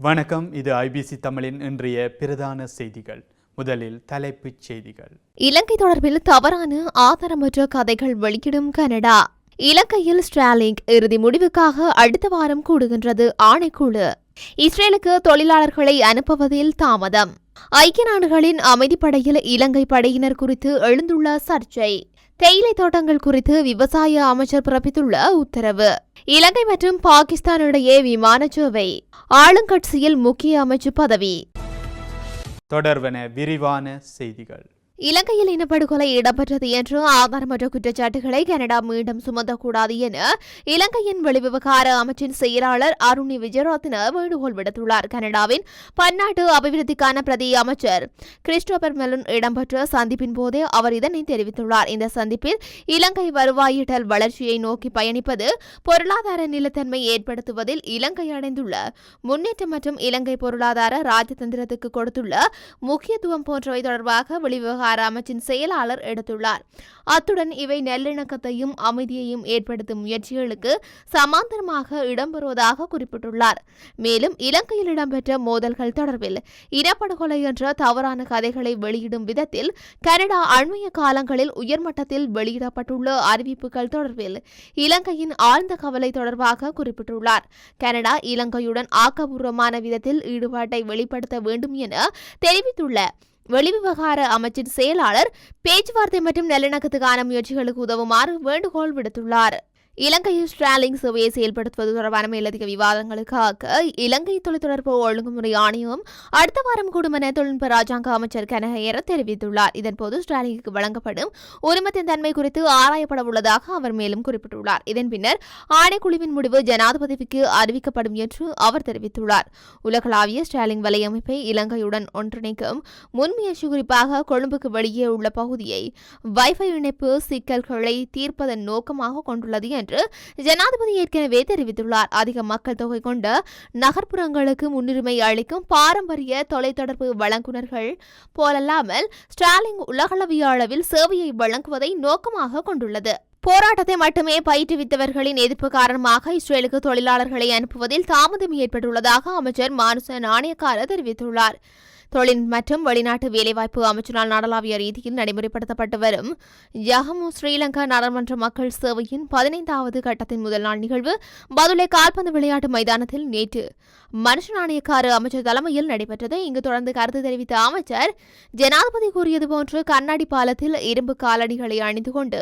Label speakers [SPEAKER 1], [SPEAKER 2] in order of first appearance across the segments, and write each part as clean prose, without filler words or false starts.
[SPEAKER 1] வணக்கம். இது ஐபிசி தமிழின் இன்றைய பிரதான செய்திகள். முதலில் தலைப்புச் செய்திகள்.
[SPEAKER 2] இலங்கை தொடர்பில் தவறான ஆதாரமற்ற கதைகள் வெளியிடும் கனடா. இலங்கையில் ஸ்ட்ராலிங் இறுதி முடிவுக்காக அடுத்த வாரம் கூடுகின்றது ஆணைக்குழு. இஸ்ரேலுக்கு தொழிலாளர்களை அனுப்புவதில் தாமதம். ஐக்கிய நாடுகளின் அமைதிப்படையில் இலங்கை படையினர் குறித்து எழுந்துள்ள சர்ச்சை. தேயிலை தோட்டங்கள் குறித்து விவசாய அமைச்சர் பிறப்பித்துள்ள உத்தரவு. இலங்கை மற்றும் பாகிஸ்தான் இடையே விமான சேவை. ஆளுங்கட்சியில் முக்கிய அமைச்சு பதவி.
[SPEAKER 1] தொடர்வன விரிவான செய்திகள்.
[SPEAKER 2] இலங்கையில் இனப்படுகொலை இடம்பெற்றது என்று ஆதாரமற்ற குற்றச்சாட்டுகளை கனடா மீண்டும் சுமத்தக்கூடாது என இலங்கையின் வெளிவிவகார அமைச்சின் செயலாளர் அருணி விஜயரத்ன வேண்டுகோள் விடுத்துள்ளார். கனடாவின் பன்னாட்டு அபிவிருத்திக்கான பிரதி அமைச்சர் கிறிஸ்டோபர் மெலன் இடம்பெற்ற சந்திப்பின் போதே அவர் இதனை தெரிவித்துள்ளார். இந்த சந்திப்பில் இலங்கை வருவாயிட்டல் வளர்ச்சியை நோக்கி பயணிப்பது, பொருளாதார நிலைத்தன்மை ஏற்படுத்துவதில் இலங்கை அடைந்துள்ள முன்னேற்றம் மற்றும் இலங்கை பொருளாதார ராஜதந்திரத்துக்கு கொடுத்துள்ள முக்கியத்துவம் போன்றவை தொடர்பாக வெளிவிவகார அமைச்சின் செயலாளர் எடுத்துள்ளார். அத்துடன் இவை நல்லிணக்கத்தையும் அமைதியையும் ஏற்படுத்தும் முயற்சிகளுக்கு சமாந்தரமாக இடம்பெறுவதாக குறிப்பிட்டுள்ளார். மேலும் இலங்கையில் இடம்பெற்ற மோதல்கள் தொடர்பில் இனப்படுகொலை என்ற தவறான கதைகளை வெளியிடும் விதத்தில் கனடா அண்மைய காலங்களில் உயர்மட்டத்தில் வெளியிடப்பட்டுள்ள அறிவிப்புகள் தொடர்பில் இலங்கையின் ஆழ்ந்த கவலை தொடர்பாக குறிப்பிட்டுள்ளார். கனடா இலங்கையுடன் ஆக்கப்பூர்வமான விதத்தில் ஈடுபாட்டை வெளிப்படுத்த வேண்டும் என தெரிவித்துள்ள வெளிவிவகார அமைச்சின் செயலாளர் பேச்சுவார்த்தை மற்றும் நல்லிணக்கத்துக்கான முயற்சிகளுக்கு உதவுமாறு வேண்டுகோள் விடுத்துள்ளார். இலங்கையில் ஸ்ட்ராலிங் சேவையை செயல்படுத்துவது தொடர்பான மேலதிக விவாதங்களுக்காக இலங்கை தொலைத்தொடர்பு ஒழுங்குமுறை ஆணையம் அடுத்த வாரம் கூடும் என தொழில்நுட்ப ராஜாங்க அமைச்சர் கனகயர தெரிவித்துள்ளார். இதன்போது ஸ்ட்ராலிங்குக்கு வழங்கப்படும் உரிமத்தின் தன்மை குறித்து ஆராயப்பட உள்ளதாக அவர் மேலும் குறிப்பிட்டுள்ளார். இதன் பின்னர் ஆணைக்குழுவின் முடிவு ஜனாதிபதிக்கு அறிவிக்கப்படும் என்று அவர் தெரிவித்துள்ளார். உலகளாவிய ஸ்ட்ராலிங் வலையமைப்பை இலங்கையுடன் ஒன்றிணைக்கும் முன்முயற்சி குறிப்பாக கொழும்புக்கு வெளியே உள்ள பகுதியை வைஃபை இணைப்பு சிக்கல்களை தீர்ப்பதன் நோக்கமாக கொண்டுள்ளது என்று ஜனாதிபதி ஏற்கனவே தெரிவித்துள்ளார். அதிக மக்கள் தொகை கொண்ட நகர்ப்புறங்களுக்கு முன்னுரிமை அளிக்கும் பாரம்பரிய தொலைத்தொடர்பு வழங்குநர்கள் போலல்லாமல் ஸ்ட்ராலிங் உலகளவிய அளவில் சேவையை வழங்குவதை நோக்கமாக கொண்டுள்ளது. போராட்டத்தை மட்டுமே பயிற்றுவித்தவர்களின் எதிர்ப்பு காரணமாக இஸ்ரேலுக்கு தொழிலாளர்களை அனுப்புவதில் தாமதம் ஏற்பட்டுள்ளதாக அமைச்சர் மானுச நாணயக்கார தெரிவித்துள்ளார். தொழில் மற்றும் வெளிநாட்டு வேலைவாய்ப்பு அமைச்சினால் நாடளாவிய ரீதியில் நடைமுறைப்படுத்தப்பட்டு வரும் ஜஹமு ஸ்ரீலங்கா நாடாளுமன்ற மக்கள் சேவையின் 15வது கட்டத்தின் முதல் நாள் நிகழ்வு பதுளை கால்பந்து விளையாட்டு மைதானத்தில் நேற்று மனுஷ நாணயக்கார அமைச்சர் தலைமையில் நடைபெற்றது. இங்கு தொடர்ந்து கருத்து தெரிவித்த அமைச்சர், ஜனாதிபதி கூறியது போன்று கண்ணாடி பாலத்தில் இரும்பு காலணிகளை அணிந்து கொண்டு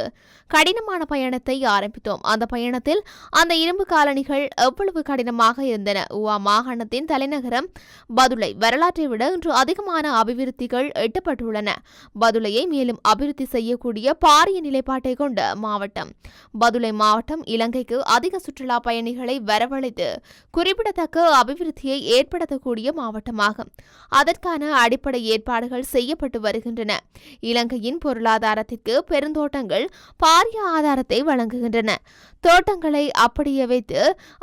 [SPEAKER 2] கடினமான பயணத்தை ஆரம்பித்தோம். அந்த பயணத்தில் அந்த இரும்பு காலணிகள் எவ்வளவு கடினமாக இருந்தன. உவா மாகாணத்தின் தலைநகரம் பதுளை வரலாற்றை விட இன்று அதிகமான அபிவிருத்திகள் எட்டப்பட்டுள்ளன. பதுளையை மேலும் அபிவிருத்தி செய்யக்கூடிய பாரிய நிலைப்பாட்டை கொண்ட மாவட்டம் பதுளை மாவட்டம் இலங்கைக்கு அதிக சுற்றுலா பயணிகளை வரவழைத்து குறிப்பிடத்தக்க அபிவிருத்தியை ஏற்படுத்தக்கூடிய மாவட்டமாகும். அதற்கான அடிப்படை ஏற்பாடுகள் செய்யப்பட்டு வருகின்றன. இலங்கையின் பொருளாதாரத்திற்கு பெருந்தோட்டங்கள் பாரிய ஆதாரத்தை வழங்குகின்றன. தோட்டங்களை அப்படியே வைத்து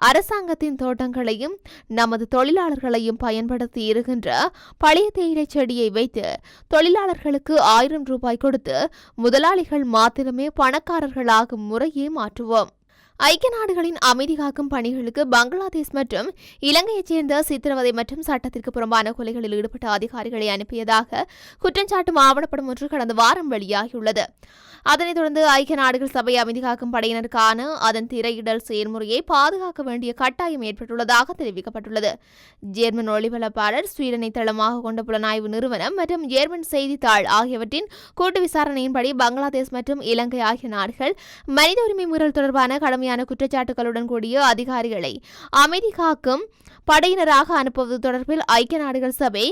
[SPEAKER 2] அரசாங்கத்தின் தோட்டங்களையும் நமது தொழிலாளர்களையும் பயன்படுத்தி இருக்கின்ற பழைய தேயிலை செடியை வைத்து தொழிலாளர்களுக்கு 1000 ரூபாய் கொடுத்து முதலாளிகள் மாத்திரமே பணக்காரர்களாகும் முறையை மாற்றுவோம். ஐக்கிய நாடுகளின் அமைதி காக்கும் பணிகளுக்கு பங்களாதேஷ் மற்றும் இலங்கையைச் சேர்ந்த சித்திரவதை மற்றும் சட்டத்திற்கு புறம்பான கொலைகளில் ஈடுபட்ட அதிகாரிகளை அனுப்பியதாக குற்றஞ்சாட்டும் ஆவணப்படம் ஒன்று கடந்த வாரம் வெளியாகியுள்ளது. அதனைத் தொடர்ந்து ஐக்கிய நாடுகள் சபை அமைதி காக்கும் படையினருக்கான அதன் திரையிடல் செயல்முறையை பாதுகாக்க வேண்டிய கட்டாயம் ஏற்பட்டுள்ளதாக தெரிவிக்கப்பட்டுள்ளது. ஜேர்மன் ஒளிபரப்பாளர், ஸ்வீடனை தளமாக கொண்ட புலனாய்வு நிறுவனம் மற்றும் ஜேர்மன் செய்தித்தாள் ஆகியவற்றின் கூட்டு விசாரணையின்படி பங்களாதேஷ் மற்றும் இலங்கை ஆகிய நாடுகள் மனித உரிமை மீறல் தொடர்பான கடுமையான குற்றச்சாட்டுகளுடன் கூடிய அதிகாரிகளை அமைதி காக்கும் படையினராக அனுப்புவது தொடர்பில் ஐக்கிய நாடுகள் சபை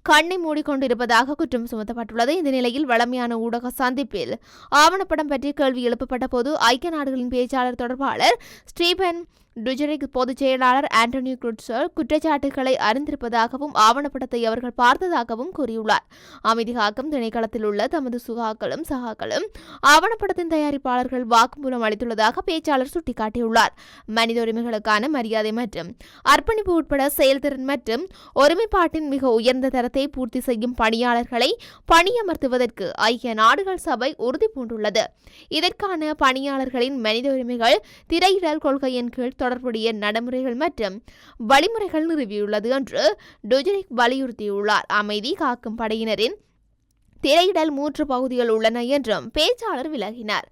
[SPEAKER 2] கண்ணை மூடிக்கொண்டிருப்பதாக குற்றம் சுமத்தப்பட்டுள்ளது. இந்த நிலையில் வழமையான ஊடக சந்திப்பில் ஆவணப்படம் பற்றி கேள்வி எழுப்பப்பட்ட போது ஐக்கிய நாடுகளின் பேச்சாளர் தொடர்பாளர் ஸ்டீபன் டுஜரிக் பொதுச் செயலாளர் ஆண்டனியோ குட்சர் குற்றச்சாட்டுகளை அறிந்திருப்பதாகவும் ஆவணப்படத்தை அவர்கள் பார்த்ததாகவும் கூறியுள்ளார். அமைதி காக்கும் திணைக்களத்தில் உள்ள தமது சகாக்களும் ஆவணப்படத்தின் தயாரிப்பாளர்கள் வாக்குமூலம் அளித்துள்ளதாக பேச்சாளர் சுட்டிக்காட்டியுள்ளார். மனித உரிமைகளுக்கான மரியாதை மற்றும் அர்ப்பணிப்பு உட்பட செயல்திறன் மற்றும் ஒருமைப்பாட்டின் மிக உயர்ந்த தரத்தை பூர்த்தி செய்யும் பணியாளர்களை பணியமர்த்துவதற்கு ஐக்கிய நாடுகள் சபை உறுதி பூண்டுள்ளது. இதற்கான பணியாளர்களின் மனித உரிமைகள் திரையிடல் கொள்கையின் கீழ் தொடர்புடைய நடைமுறைகள் மற்றும் வழிமுறைகள் நிறுவியுள்ளது என்று டுஜரிக் வலியுறுத்தியுள்ளார். அமைதி காக்கும் படையினரின் திரையிடல் 3 பகுதிகள் உள்ளன என்றும் பேச்சாளர் விளக்கினார்.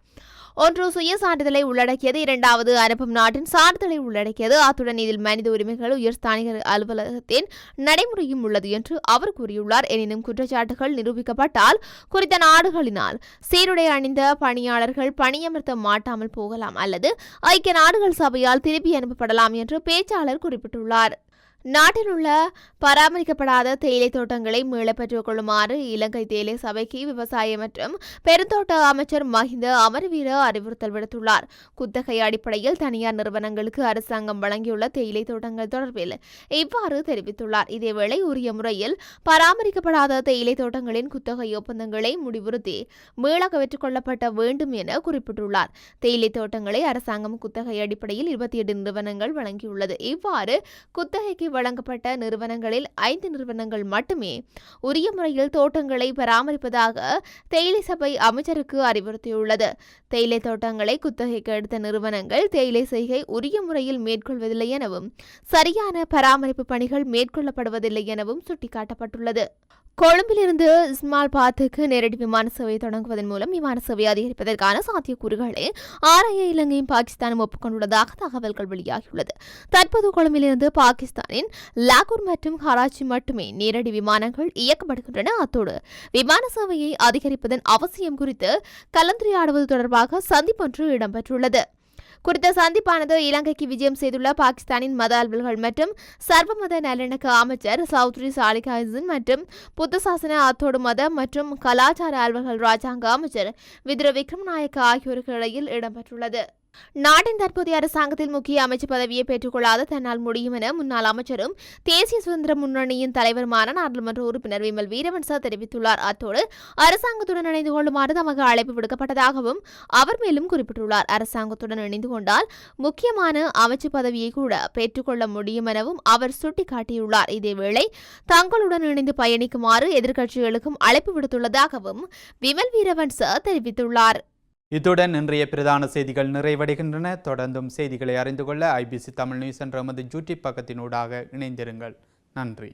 [SPEAKER 2] ஒன்று சுய சான்றிதழை உள்ளடக்கியது, இரண்டாவது அனுப்பும் நாட்டின் சான்றிதழை உள்ளடக்கியது, அத்துடன் இதில் மனித உரிமைகள் உயர்ஸ்தானிகர் அலுவலகத்தின் நடைமுறையும் உள்ளது என்று அவர் கூறியுள்ளார். எனினும் குற்றச்சாட்டுகள் நிரூபிக்கப்பட்டால் குறித்த நாடுகளினால் சீருடை அணிந்த பணியாளர்கள் பணியமர்த்த மாட்டாமல் போகலாம் அல்லது ஐக்கிய நாடுகள் சபையால் திருப்பி அனுப்பப்படலாம் என்று பேச்சாளர் குறிப்பிட்டுள்ளார். நாட்டில் உள்ள பராமரிக்கப்படாத தேயிலை தோட்டங்களை மீள பெற்றுக் கொள்ளுமாறு இலங்கை தேயிலை சபைக்கு விவசாய மற்றும் பெருந்தோட்ட அமைச்சர் மஹிந்த அமரவீர அறிவுறுத்தல் விடுத்துள்ளார். குத்தகை அடிப்படையில் தனியார் நிறுவனங்களுக்கு அரசாங்கம் வழங்கியுள்ள தேயிலை தோட்டங்கள் தொடர்பில் இவ்வாறு தெரிவித்துள்ளார். இதேவேளை உரிய முறையில் பராமரிக்கப்படாத தேயிலை தோட்டங்களின் குத்தகை ஒப்பந்தங்களை முடிவுறுத்தி மீள பெற்றுக் கொள்ளப்பட வேண்டும் என குறிப்பிட்டுள்ளார். தேயிலை தோட்டங்களை அரசாங்கம் குத்தகை அடிப்படையில் 28 நிறுவனங்கள் வழங்கியுள்ளது. இவ்வாறு குத்தகைக்கு வழங்கப்பட்ட நிறுவனங்களில் 5 நிறுவனங்கள் மட்டுமே உரிய முறையில் தோட்டங்களை பராமரிப்பதாக தேயிலை சபை அமைச்சருக்கு அறிவுறுத்தியுள்ளது. தேயிலை தோட்டங்களை குத்தகைக்கு எடுத்த நிறுவனங்கள் தேயிலை செய்கை உரிய முறையில் மேற்கொள்வதில்லை எனவும் சரியான பராமரிப்பு பணிகள் மேற்கொள்ளப்படுவதில்லை எனவும் சுட்டிக்காட்டப்பட்டுள்ளது. கொழும்பிலிருந்து இஸ்மாயிலாபாத்துக்கு நேரடி விமான சேவை தொடங்குவதன் மூலம் விமான சேவை அதிகரிப்பதற்கான சாத்தியக்கூறுகளை ஆராய இலங்கையும் பாகிஸ்தானும் ஒப்புக்கொண்டுள்ளதாக தகவல்கள் வெளியாகியுள்ளது. தற்போது கொழும்பிலிருந்து பாகிஸ்தானின் லாகூர் மற்றும் கராச்சி மட்டுமே நேரடி விமானங்கள் இயக்கப்படுகின்றன. அத்தோடு விமான சேவையை அதிகரிப்பதன் அவசியம் குறித்து கலந்துரையாடுவது தொடர்பாக சந்திப்பொன்று இடம்பெற்றுள்ளது. குறித்த சந்திப்பானது இலங்கைக்கு விஜயம் செய்துள்ள பாகிஸ்தானின் மத அலுவல்கள் மற்றும் சர்வமத நல்லிணக்க அமைச்சர் சௌத்ரி சாலிகாசின் மற்றும் புத்த சாசன அத்தோடு மத மற்றும் கலாச்சார அலுவல்கள் ராஜாங்க அமைச்சர் விதுர விக்ரமநாயக்க ஆகியோருக்கு இடையில் இடம்பெற்றுள்ளது. நாட்டின் தற்போதைய அரசாங்கத்தில் முக்கிய அமைச்சு பதவியை பெற்றுக்கொள்ளாத தன்னால் முடியும் என முன்னாள் அமைச்சரும் தேசிய சுதந்திர முன்னணியின் தலைவருமான நாடாளுமன்ற உறுப்பினர் விமல் வீரவன்ச தெரிவித்துள்ளார். அத்தோடு அரசாங்கத்துடன் இணைந்து கொள்ளுமாறு தமக்கு அழைப்பு விடுக்கப்பட்டதாகவும் அவர் மேலும் குறிப்பிட்டுள்ளார். அரசாங்கத்துடன் இணைந்து கொண்டால் முக்கியமான அமைச்சு பதவியை கூட பெற்றுக்கொள்ள முடியும் எனவும் அவர் சுட்டிக்காட்டியுள்ளார். இதேவேளை தங்களுடன் இணைந்து பயணிக்குமாறு எதிர்க்கட்சிகளுக்கும் அழைப்பு விடுத்துள்ளதாகவும் விமல் வீரவன்ச தெரிவித்துள்ளார்.
[SPEAKER 1] இத்துடன் இன்றைய பிரதான செய்திகள் நிறைவடைகின்றன. தொடர்ந்தும் செய்திகளை அறிந்து கொள்ள IBC தமிழ் நியூஸ் என்ற எமது யூடியூப் பக்கத்தினூடாக இணைந்திருங்கள். நன்றி.